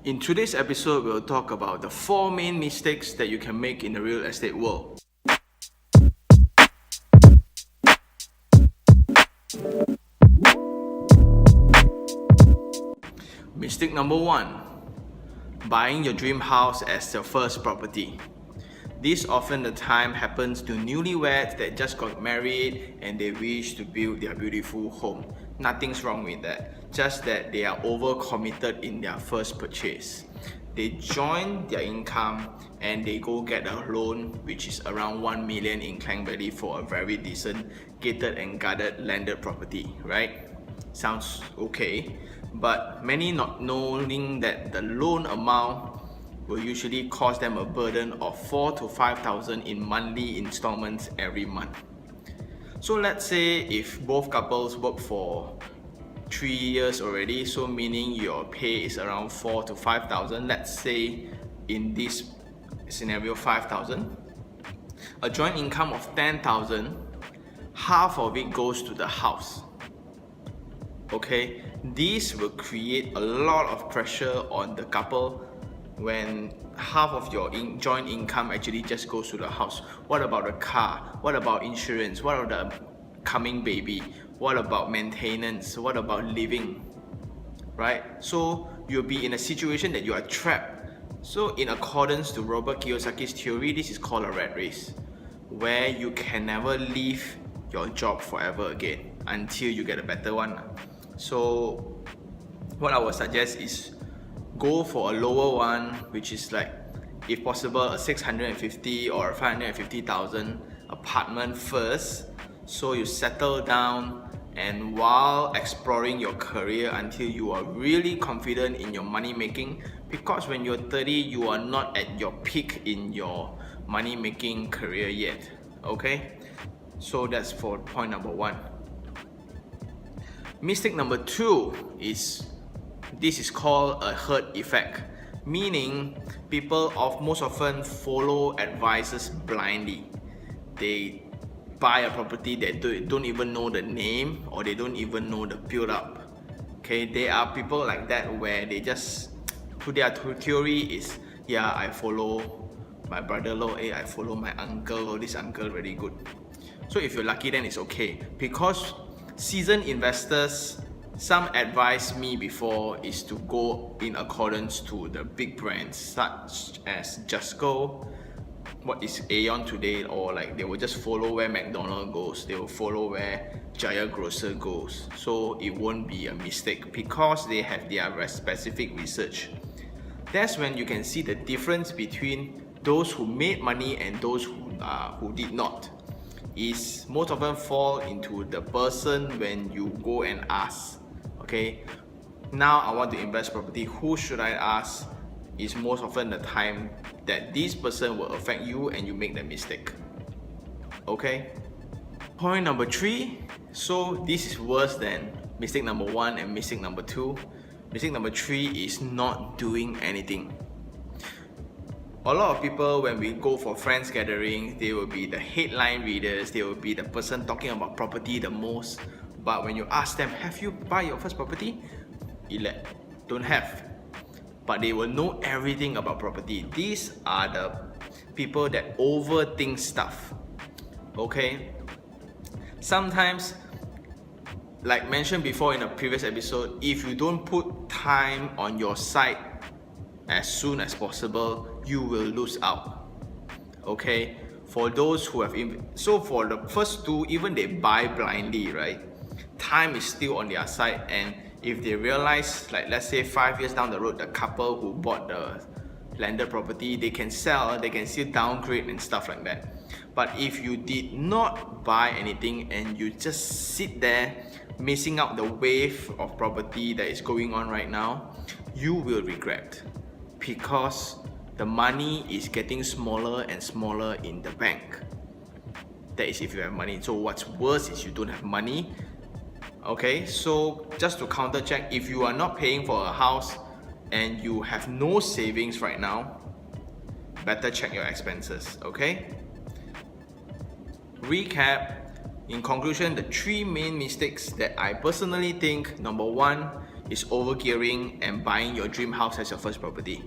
In today's episode, we'll talk about the 4 main mistakes that you can make in the real estate world. Mistake number 1. Buying your dream house as your first property. This often the time happens to newlyweds that just got married and they wish to build their beautiful home. Nothing's wrong with that, just that they are overcommitted in their first purchase. They join their income and they go get a loan which is around 1 million in Klang Valley for a very decent gated and guarded landed property, right? Sounds okay, but many not knowing that the loan amount will usually cost them a burden of 4 to 5,000 in monthly installments every month. So let's say if both couples work for 3 years already, so meaning your pay is around 4 to 5,000. Let's say in this scenario 5,000. A joint income of 10,000, half of it goes to the house. Okay, this will create a lot of pressure on the couple when half of your joint income actually just goes to the house. What about the car? What about insurance? What about the coming baby? What about maintenance? What about living? Right? So you'll be in a situation that you are trapped. So in accordance to Robert Kiyosaki's theory, this is called a rat race, where you can never leave your job forever again until you get a better one. So what I would suggest is go for a lower one, which is like, if possible, a 650 or 550,000 apartment first, so you settle down, and while exploring your career until you are really confident in your money making, because when you're 30 you are not at your peak in your money making career yet. Okay, so that's for point number 1. Mistake number 2 is, this is called a herd effect, meaning people most often follow advices blindly. They buy a property that don't even know the name, or they don't even know the build up. Okay, there are people like that where they just, to their theory is, yeah, I follow my brother-in-law, I follow my uncle, this uncle really good. So if you're lucky, then it's okay, because seasoned investors, some advised me before is to go in accordance to the big brands such as Justco, what is Aeon today, or like they will just follow where McDonald's goes, they will follow where Jaya Grocer goes. So it won't be a mistake because they have their specific research. That's when you can see the difference between those who made money and those who did not. Is most often fall into the person when you go and ask, okay, now I want to invest property, who should I ask? Is most often the time that this person will affect you and you make the mistake. Okay, point number 3. So this is worse than mistake number 1 and mistake number 2. Mistake number 3 is not doing anything. A lot of people, when we go for friends gatherings, they will be the headline readers, they will be the person talking about property the most. But when you ask them, have you buy your first property? Don't have. But they will know everything about property. These are the people that overthink stuff. Okay? Sometimes, like mentioned before in a previous episode, if you don't put time on your side as soon as possible, you will lose out. Okay, for those who have so for the first 2, even they buy blindly, right? Time is still on their side, and if they realize, like let's say 5 years down the road, the couple who bought the landed property, they can sell, they can still downgrade and stuff like that. But if you did not buy anything and you just sit there missing out the wave of property that is going on right now, you will regret, because the money is getting smaller and smaller in the bank. That is if you have money. So what's worse is you don't have money. Okay, so just to counter check, if you are not paying for a house and you have no savings right now, better check your expenses. Okay, recap. In conclusion, the 3 main mistakes that I personally think, number 1 is overgearing and buying your dream house as your first property.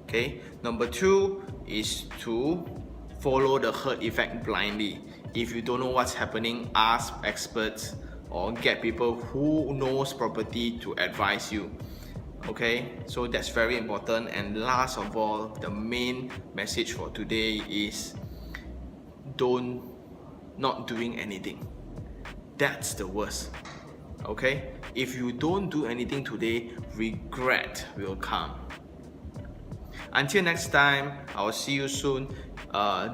Okay. Number 2 is to follow the herd effect blindly. If you don't know what's happening, ask experts or get people who knows property to advise you. Okay, so that's very important. And last of all, the main message for today is not doing anything. That's the worst. Okay, if you don't do anything today, regret will come. Until next time, I will see you soon.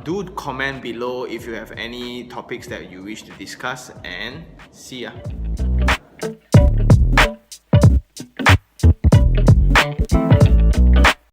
Do comment below if you have any topics that you wish to discuss, and see ya.